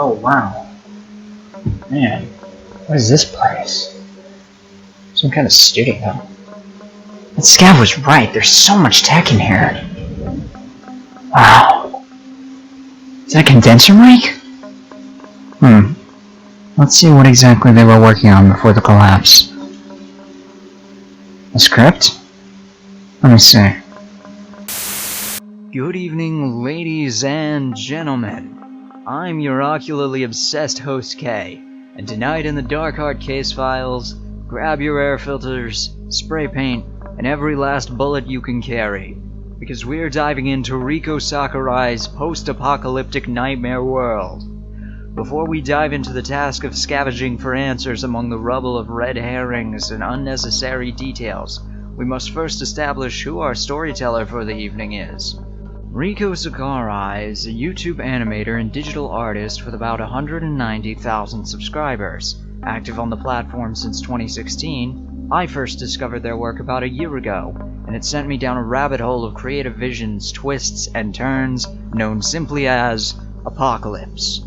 Oh wow. Man, what is this place? Some kind of studio. That scav was right, there's so much tech in here. Wow. Is that a condenser mic? Let's see what exactly they were working on before the collapse. A script? Let me see. Good evening, ladies and gentlemen. I'm your ocularly obsessed host K, and tonight in the Darkheart case files, grab your air filters, spray paint, and every last bullet you can carry, because we're diving into Riko Sakari's post-apocalyptic nightmare world. Before we dive into the task of scavenging for answers among the rubble of red herrings and unnecessary details, we must first establish who our storyteller for the evening is. Riko Sakari is a YouTube animator and digital artist with about 190,000 subscribers. Active on the platform since 2016, I first discovered their work about a year ago, and it sent me down a rabbit hole of creative visions, twists, and turns known simply as Apocalypse.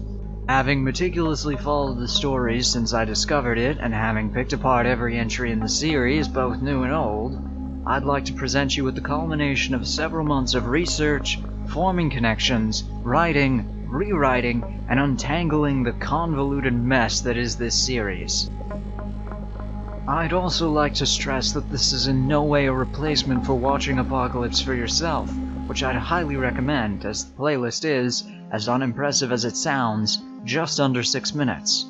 Having meticulously followed the story since I discovered it, and having picked apart every entry in the series, both new and old, I'd like to present you with the culmination of several months of research, forming connections, writing, rewriting, and untangling the convoluted mess that is this series. I'd also like to stress that this is in no way a replacement for watching Apocalypse for yourself, which I'd highly recommend, as the playlist is, as unimpressive as it sounds, just under 6 minutes.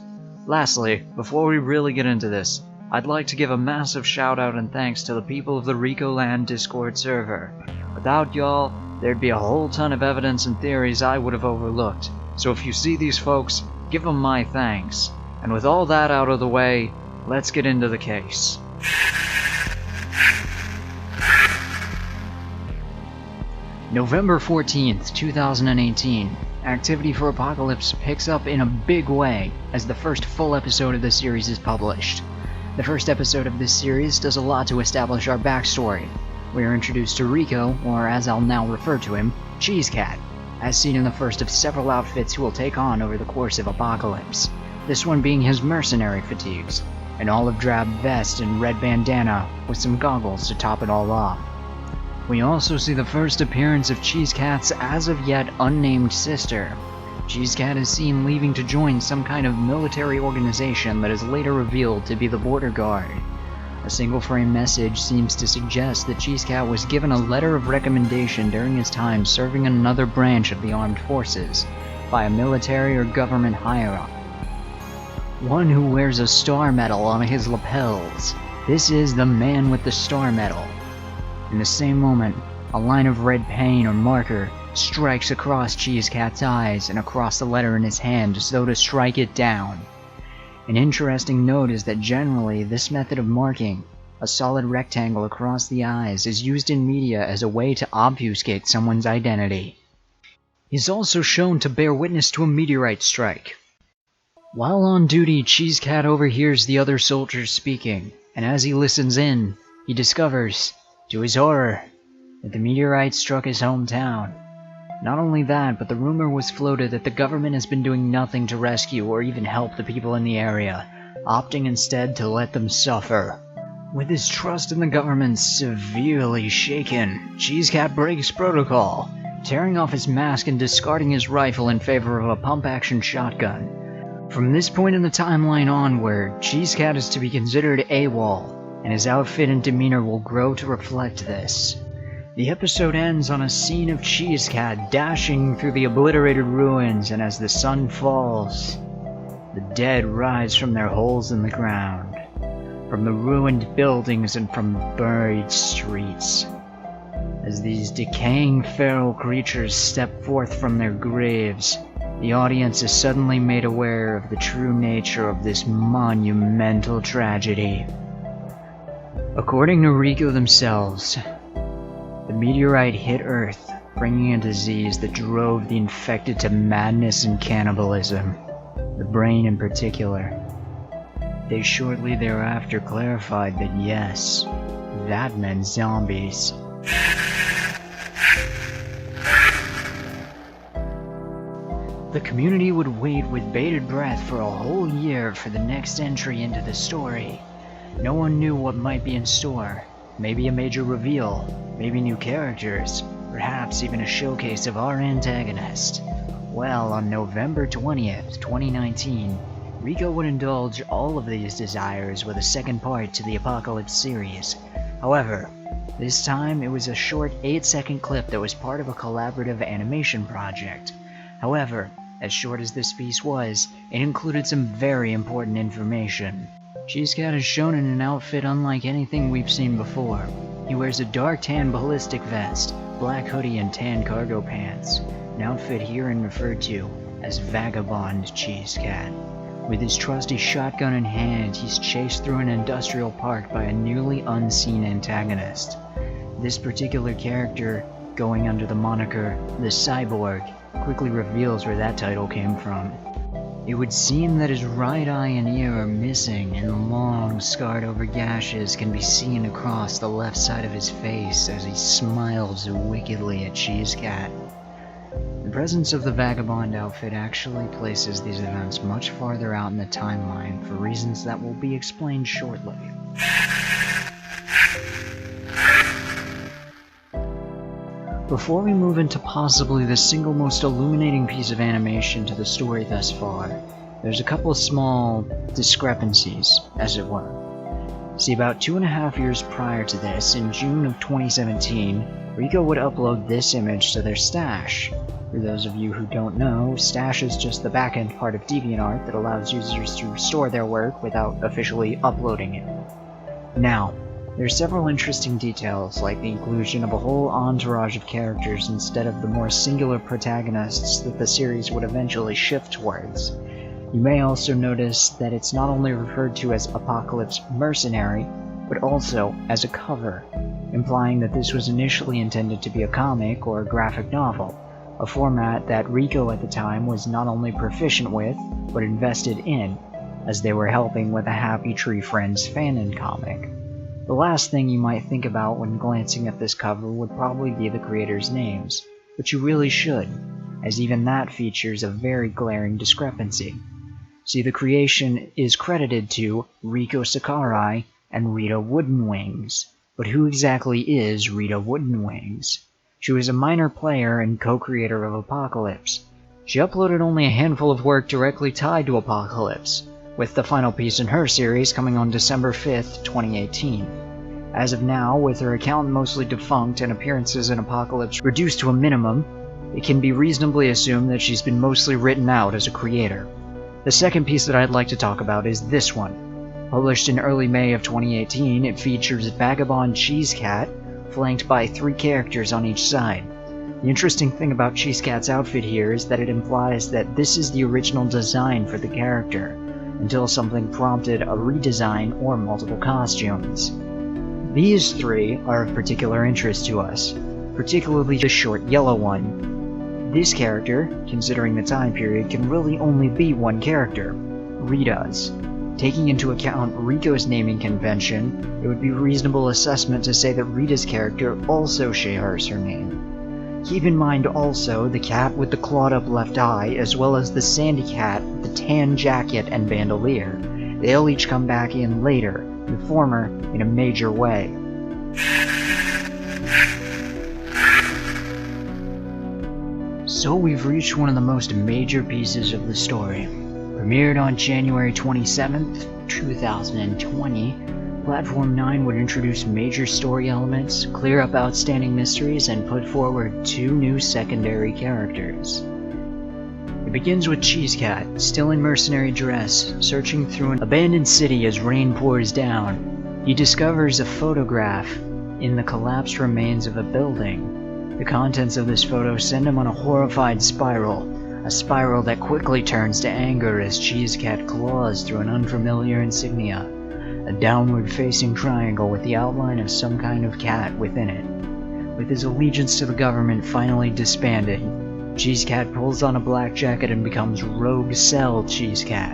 Lastly, before we really get into this, I'd like to give a massive shout out and thanks to the people of the Rikoland Discord server. Without y'all, there'd be a whole ton of evidence and theories I would have overlooked, so if you see these folks, give them my thanks. And with all that out of the way, let's get into the case. November 14th, 2018. Activity for Apocalypse picks up in a big way as the first full episode of the series is published. The first episode of this series does a lot to establish our backstory. We are introduced to Riko, or as I'll now refer to him, Cheese Cat, as seen in the first of several outfits he will take on over the course of Apocalypse, this one being his mercenary fatigues, an olive drab vest and red bandana with some goggles to top it all off. We also see the first appearance of Cheese Cat's as of yet unnamed sister. Cheese Cat is seen leaving to join some kind of military organization that is later revealed to be the Border Guard. A single frame message seems to suggest that Cheese Cat was given a letter of recommendation during his time serving in another branch of the armed forces by a military or government higher-up. One who wears a star medal on his lapels. This is the man with the star medal. In the same moment, a line of red paint or marker strikes across Cheese Cat's eyes and across the letter in his hand as though to strike it down. An interesting note is that generally this method of marking, a solid rectangle across the eyes, is used in media as a way to obfuscate someone's identity. He's also shown to bear witness to a meteorite strike. While on duty, Cheese Cat overhears the other soldiers speaking, and as he listens in, he discovers, to his horror, that the meteorite struck his hometown. Not only that, but the rumor was floated that the government has been doing nothing to rescue or even help the people in the area, opting instead to let them suffer. With his trust in the government severely shaken, Cheese Cat breaks protocol, tearing off his mask and discarding his rifle in favor of a pump-action shotgun. From this point in the timeline onward, Cheese Cat is to be considered AWOL, and his outfit and demeanor will grow to reflect this. The episode ends on a scene of Cheese Cat dashing through the obliterated ruins, and as the sun falls, the dead rise from their holes in the ground, from the ruined buildings and from buried streets. As these decaying feral creatures step forth from their graves, the audience is suddenly made aware of the true nature of this monumental tragedy. According to Riko themselves, the meteorite hit Earth, bringing a disease that drove the infected to madness and cannibalism, the brain in particular. They shortly thereafter clarified that yes, that meant zombies. The community would wait with bated breath for a whole year for the next entry into the story. No one knew what might be in store. Maybe a major reveal, maybe new characters, perhaps even a showcase of our antagonist. Well, on November 20th, 2019, Riko would indulge all of these desires with a second part to the Apocalypse series. However, this time it was a short 8-second clip that was part of a collaborative animation project. However, as short as this piece was, it included some very important information. Cheesecat is shown in an outfit unlike anything we've seen before. He wears a dark tan ballistic vest, black hoodie and tan cargo pants, an outfit herein referred to as Vagabond Cheesecat. With his trusty shotgun in hand, he's chased through an industrial park by a nearly unseen antagonist. This particular character, going under the moniker the Cyborg, quickly reveals where that title came from. It would seem that his right eye and ear are missing, and long, scarred-over gashes can be seen across the left side of his face as he smiles wickedly at Cheesecat. The presence of the Vagabond outfit actually places these events much farther out in the timeline for reasons that will be explained shortly. Before we move into possibly the single most illuminating piece of animation to the story thus far, there's a couple of small discrepancies, as it were. See, about 2.5 years prior to this, in June of 2017, Riko would upload this image to their stash. For those of you who don't know, stash is just the back-end part of DeviantArt that allows users to store their work without officially uploading it. Now, there are several interesting details, like the inclusion of a whole entourage of characters instead of the more singular protagonists that the series would eventually shift towards. You may also notice that it's not only referred to as Apocalypse Mercenary, but also as a cover, implying that this was initially intended to be a comic or a graphic novel, a format that Riko at the time was not only proficient with, but invested in, as they were helping with a Happy Tree Friends fanon comic. The last thing you might think about when glancing at this cover would probably be the creators' names, but you really should, as even that features a very glaring discrepancy. See, the creation is credited to Riko Sakari and Rita Woodenwings, but who exactly is Rita Woodenwings? She was a minor player and co-creator of Apocalypse. She uploaded only a handful of work directly tied to Apocalypse, with the final piece in her series coming on December 5th, 2018. As of now, with her account mostly defunct and appearances in Apocalypse reduced to a minimum, it can be reasonably assumed that she's been mostly written out as a creator. The second piece that I'd like to talk about is this one. Published in early May of 2018, it features Vagabond Cheesecat, flanked by 3 characters on each side. The interesting thing about Cheesecat's outfit here is that it implies that this is the original design for the character, until something prompted a redesign or multiple costumes. These 3 are of particular interest to us, particularly the short yellow one. This character, considering the time period, can really only be one character, Rita's. Taking into account Riko's naming convention, it would be a reasonable assessment to say that Rita's character also shares her name. Keep in mind also the cat with the clawed-up left eye, as well as the sandy cat with the tan jacket and bandolier. They'll each come back in later, the former in a major way. So we've reached one of the most major pieces of the story. Premiered on January 27th, 2020, Platform 9 would introduce major story elements, clear up outstanding mysteries, and put forward 2 new secondary characters. It begins with Cheesecat, still in mercenary dress, searching through an abandoned city as rain pours down. He discovers a photograph in the collapsed remains of a building. The contents of this photo send him on a horrified spiral, a spiral that quickly turns to anger as Cheesecat claws through an unfamiliar insignia, a downward-facing triangle with the outline of some kind of cat within it. With his allegiance to the government finally disbanding, Cheesecat pulls on a black jacket and becomes Rogue Cell Cheesecat.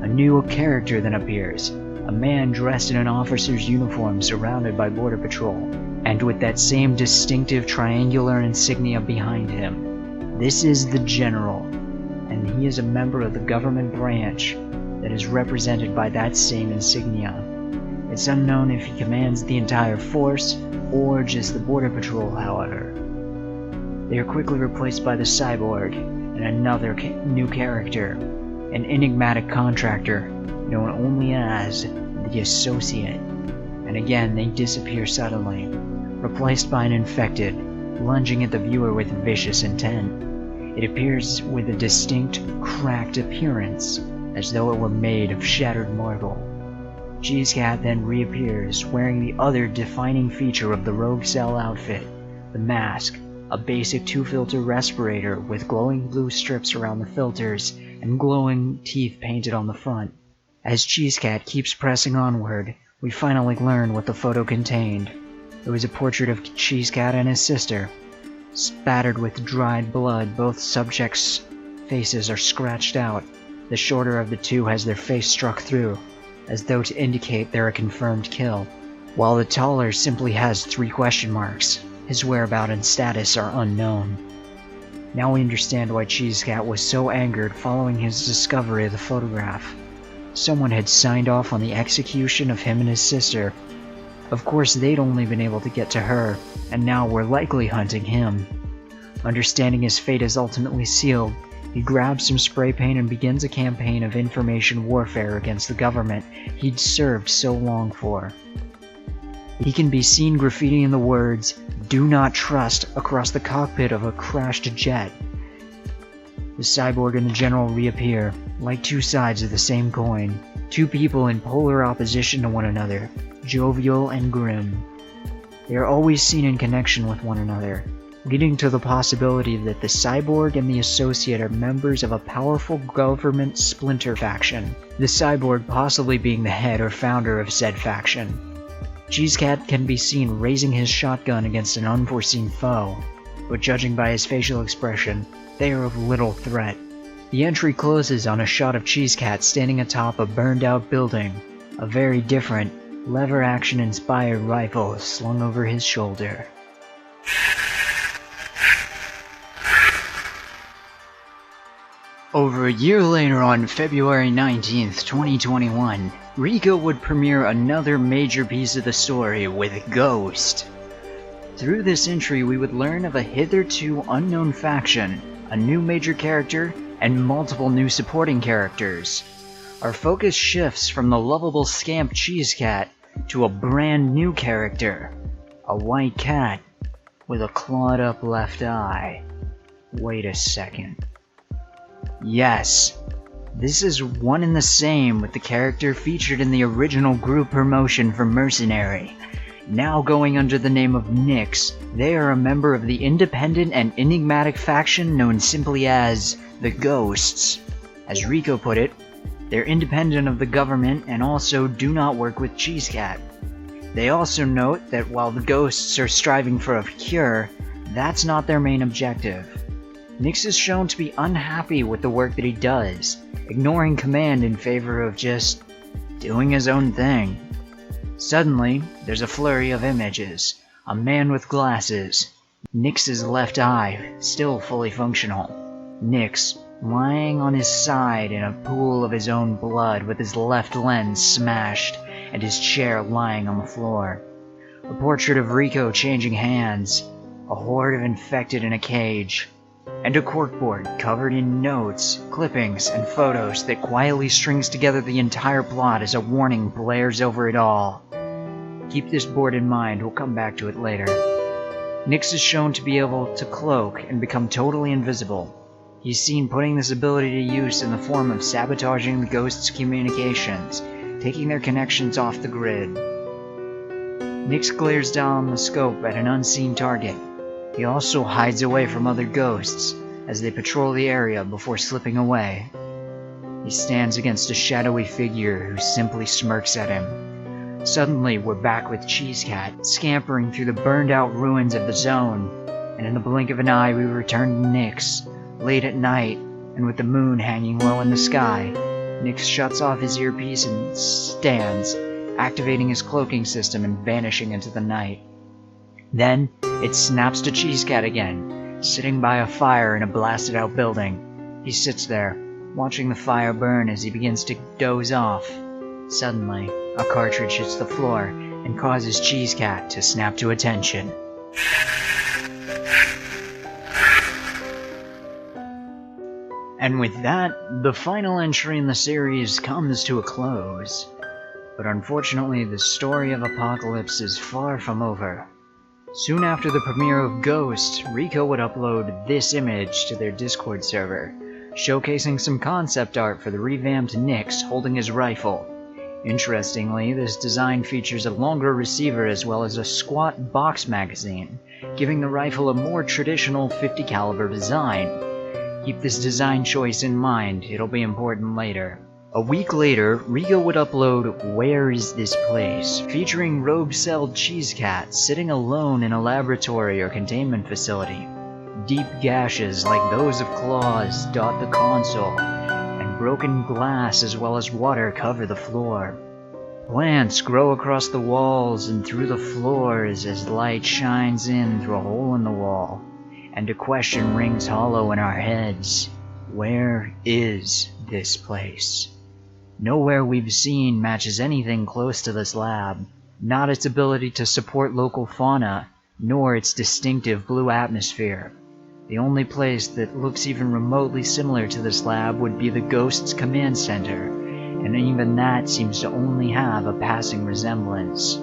A new character then appears, a man dressed in an officer's uniform surrounded by Border Patrol, and with that same distinctive triangular insignia behind him. This is the General. he is a member of the government branch that is represented by that same insignia. It's unknown if he commands the entire force or just the border patrol, however. They are quickly replaced by the cyborg and another new character, an enigmatic contractor known only as the Associate. And again, they disappear suddenly, replaced by an infected, lunging at the viewer with vicious intent. It appears with a distinct, cracked appearance, as though it were made of shattered marble. Cheese Cat then reappears, wearing the other defining feature of the Rogue Cell outfit, the mask, a basic 2-filter respirator with glowing blue strips around the filters and glowing teeth painted on the front. As Cheese Cat keeps pressing onward, we finally learn what the photo contained. It was a portrait of Cheese Cat and his sister. Spattered with dried blood, both subjects' faces are scratched out. The shorter of the two has their face struck through, as though to indicate they're a confirmed kill, while the taller simply has 3 question marks. His whereabouts and status are unknown. Now we understand why Cheese Cat was so angered following his discovery of the photograph. Someone had signed off on the execution of him and his sister. Of course, they'd only been able to get to her, and now were likely hunting him. Understanding his fate is ultimately sealed, he grabs some spray paint and begins a campaign of information warfare against the government he'd served so long for. He can be seen graffitiing the words, "Do not trust," across the cockpit of a crashed jet. The cyborg and the general reappear, like 2 sides of the same coin, 2 people in polar opposition to one another, jovial and grim. They are always seen in connection with one another, leading to the possibility that the cyborg and the Associate are members of a powerful government splinter faction, the cyborg possibly being the head or founder of said faction. Cheese Cat can be seen raising his shotgun against an unforeseen foe, but judging by his facial expression, they are of little threat. The entry closes on a shot of Cheese Cat standing atop a burned-out building, a very different, lever-action-inspired rifle slung over his shoulder. Over a year later, on February 19th, 2021, Riko would premiere another major piece of the story with Ghost. Through this entry, we would learn of a hitherto unknown faction, a new major character, and multiple new supporting characters. Our focus shifts from the lovable scamp Cheese Cat to a brand new character, a white cat with a clawed up left eye. Wait a second. Yes, this is one and the same with the character featured in the original group promotion for Mercenary. Now going under the name of Nyx, they are a member of the independent and enigmatic faction known simply as the Ghosts. As Riko put it, they're independent of the government and also do not work with Cheese Cat. They also note that while the Ghosts are striving for a cure, that's not their main objective. Nyx is shown to be unhappy with the work that he does, ignoring command in favor of just doing his own thing. Suddenly, there's a flurry of images. A man with glasses. Nyx's left eye, still fully functional. Nyx, lying on his side in a pool of his own blood with his left lens smashed and his chair lying on the floor. A portrait of Riko changing hands. A horde of infected in a cage. And a corkboard covered in notes, clippings, and photos that quietly strings together the entire plot as a warning blares over it all. Keep this board in mind, we'll come back to it later. Nyx is shown to be able to cloak and become totally invisible. He's seen putting this ability to use in the form of sabotaging the Ghosts' communications, taking their connections off the grid. Nyx glares down the scope at an unseen target. He also hides away from other Ghosts as they patrol the area before slipping away. He stands against a shadowy figure who simply smirks at him. Suddenly, we're back with Cheese Cat, scampering through the burned-out ruins of the zone, and in the blink of an eye we return to Nyx, late at night, and with the moon hanging low in the sky. Nyx shuts off his earpiece and stands, activating his cloaking system and vanishing into the night. Then, it snaps to Cheese Cat again, sitting by a fire in a blasted-out building. He sits there, watching the fire burn as he begins to doze off. Suddenly, a cartridge hits the floor and causes Cheese Cat to snap to attention. And with that, the final entry in the series comes to a close. But unfortunately, the story of Apocalypse is far from over. Soon after the premiere of Ghost, Riko would upload this image to their Discord server, showcasing some concept art for the revamped Nyx holding his rifle. Interestingly, this design features a longer receiver as well as a squat box magazine, giving the rifle a more traditional 50 caliber design. Keep this design choice in mind, it'll be important later. A week later, Riko would upload Where Is This Place?, featuring rogue-celled Cheese Cat sitting alone in a laboratory or containment facility. Deep gashes like those of claws dot the console, and broken glass as well as water cover the floor. Plants grow across the walls and through the floors as light shines in through a hole in the wall, and a question rings hollow in our heads. Where is this place? Nowhere we've seen matches anything close to this lab, not its ability to support local fauna, nor its distinctive blue atmosphere. The only place that looks even remotely similar to this lab would be the Ghost's command center, and even that seems to only have a passing resemblance.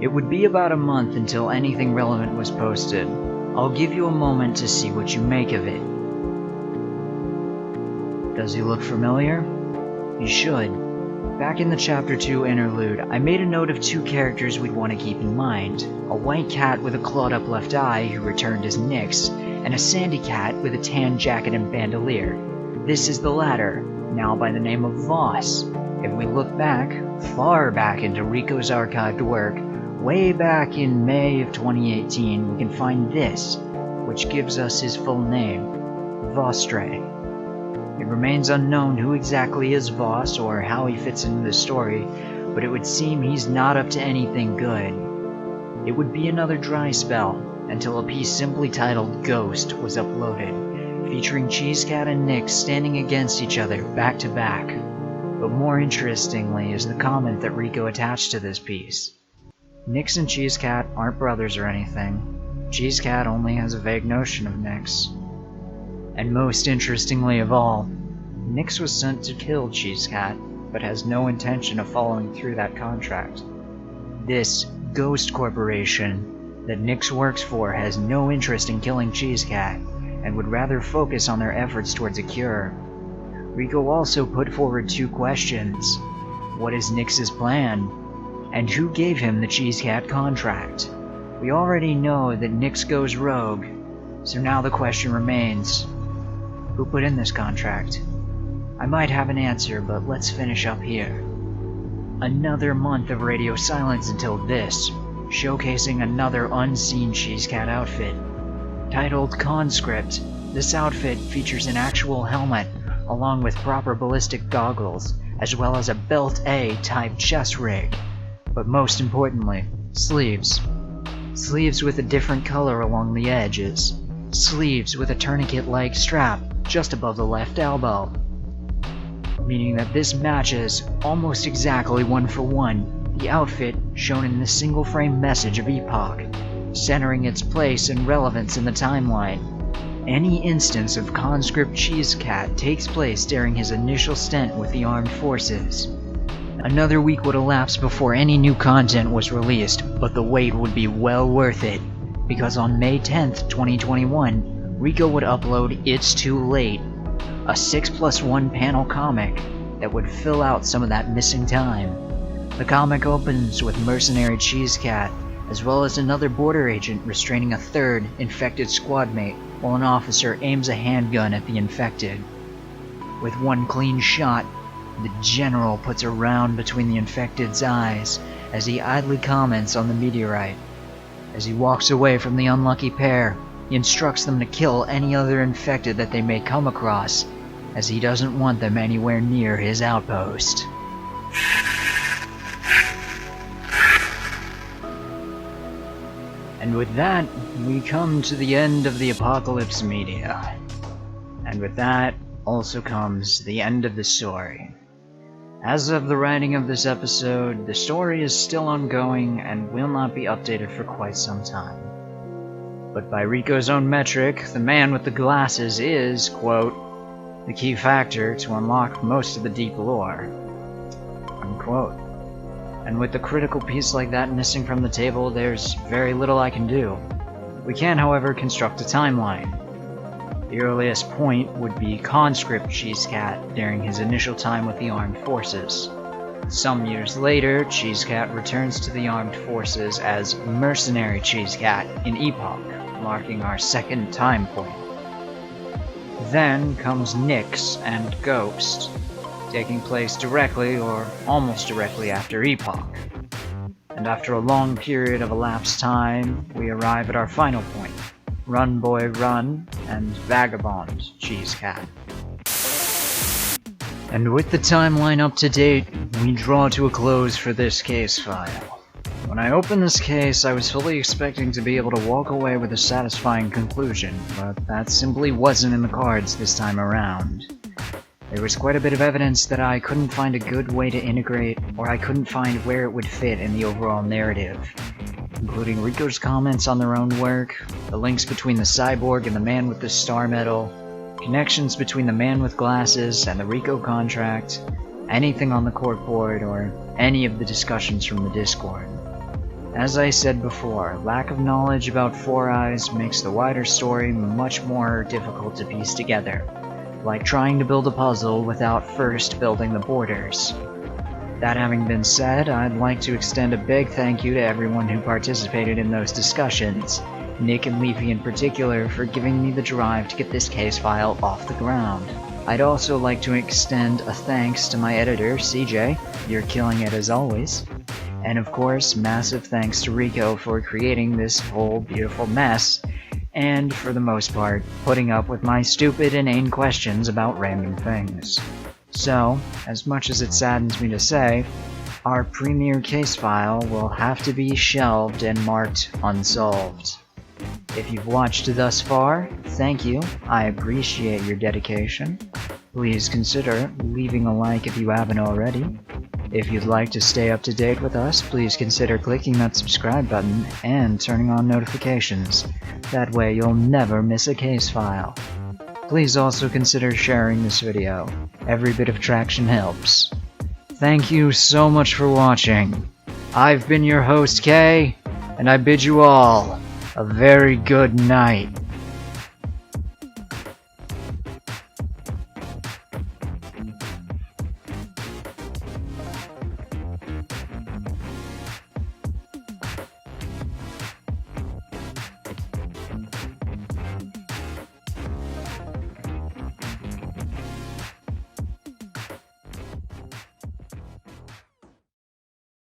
It would be about a month until anything relevant was posted. I'll give you a moment to see what you make of it. Does he look familiar? You should. Back in the Chapter 2 interlude, I made a note of two characters we'd want to keep in mind. A white cat with a clawed up left eye who returned as Nyx, and a sandy cat with a tan jacket and bandolier. This is the latter, now by the name of Voss. If we look back, far back into Riko's archived work, way back in May of 2018, we can find this, which gives us his full name, Vostre. It remains unknown who exactly is Voss or how he fits into the story, but it would seem he's not up to anything good. It would be another dry spell, until a piece simply titled Ghost was uploaded, featuring Cheese Cat and Nyx standing against each other back to back. But more interestingly is the comment that Riko attached to this piece. Nyx and Cheese Cat aren't brothers or anything. Cheese Cat only has a vague notion of Nyx. And most interestingly of all, Nyx was sent to kill Cheese Cat, but has no intention of following through that contract. This Ghost Corporation that Nyx works for has no interest in killing Cheese Cat, and would rather focus on their efforts towards a cure. Riko also put forward two questions. What is Nyx's plan? And who gave him the Cheese Cat contract? We already know that Nyx goes rogue, so now the question remains, who put in this contract? I might have an answer, but let's finish up here. Another month of radio silence until this, showcasing another unseen Cheese Cat outfit. Titled Conscript, this outfit features an actual helmet, along with proper ballistic goggles, as well as a Belt A type chest rig. But most importantly, sleeves. Sleeves with a different color along the edges. Sleeves with a tourniquet-like strap just above the left elbow. Meaning that this matches, almost exactly one for one, the outfit shown in the single-frame message of Epoch, centering its place and relevance in the timeline. Any instance of Conscript Cheese Cat takes place during his initial stint with the armed forces. Another week would elapse before any new content was released, but the wait would be well worth it, because on May 10th, 2021, Riko would upload It's Too Late, a 6+1 panel comic that would fill out some of that missing time. The comic opens with Mercenary Cheese Cat, as well as another border agent restraining a third infected squad mate while an officer aims a handgun at the infected. With one clean shot, the general puts a round between the infected's eyes as he idly comments on the meteorite. As he walks away from the unlucky pair, he instructs them to kill any other infected that they may come across, as he doesn't want them anywhere near his outpost. And with that, we come to the end of the Apocalypse media. And with that, also comes the end of the story. As of the writing of this episode, the story is still ongoing and will not be updated for quite some time. But by Riko's own metric, the man with the glasses is, quote, the key factor to unlock most of the deep lore, unquote. And with a critical piece like that missing from the table, there's very little I can do. We can, however, construct a timeline. The earliest point would be conscript Cheesecat during his initial time with the armed forces. Some years later, Cheesecat returns to the armed forces as Mercenary Cheesecat in Epoch, marking our second time point. Then comes Nyx and Ghost, taking place directly or almost directly after Epoch. And after a long period of elapsed time, we arrive at our final point, Run Boy Run and Vagabond Cheesecat. And with the timeline up to date, we draw to a close for this case file. When I opened this case, I was fully expecting to be able to walk away with a satisfying conclusion, but that simply wasn't in the cards this time around. There was quite a bit of evidence that I couldn't find a good way to integrate, or I couldn't find where it would fit in the overall narrative, including Riko's comments on their own work, the links between the cyborg and the man with the star medal, connections between the man with glasses and the Riko contract, anything on the court board, or any of the discussions from the Discord. As I said before, lack of knowledge about Four Eyes makes the wider story much more difficult to piece together, like trying to build a puzzle without first building the borders. That having been said, I'd like to extend a big thank you to everyone who participated in those discussions, Nick and Leafy in particular for giving me the drive to get this case file off the ground. I'd also like to extend a thanks to my editor, CJ, you're killing it as always. And of course, massive thanks to Riko for creating this whole beautiful mess, and for the most part, putting up with my stupid, inane questions about random things. So, as much as it saddens me to say, our premiere case file will have to be shelved and marked unsolved. If you've watched thus far, thank you, I appreciate your dedication. Please consider leaving a like if you haven't already. If you'd like to stay up to date with us, please consider clicking that subscribe button and turning on notifications. That way you'll never miss a case file. Please also consider sharing this video. Every bit of traction helps. Thank you so much for watching. I've been your host, Kay, and I bid you all a very good night.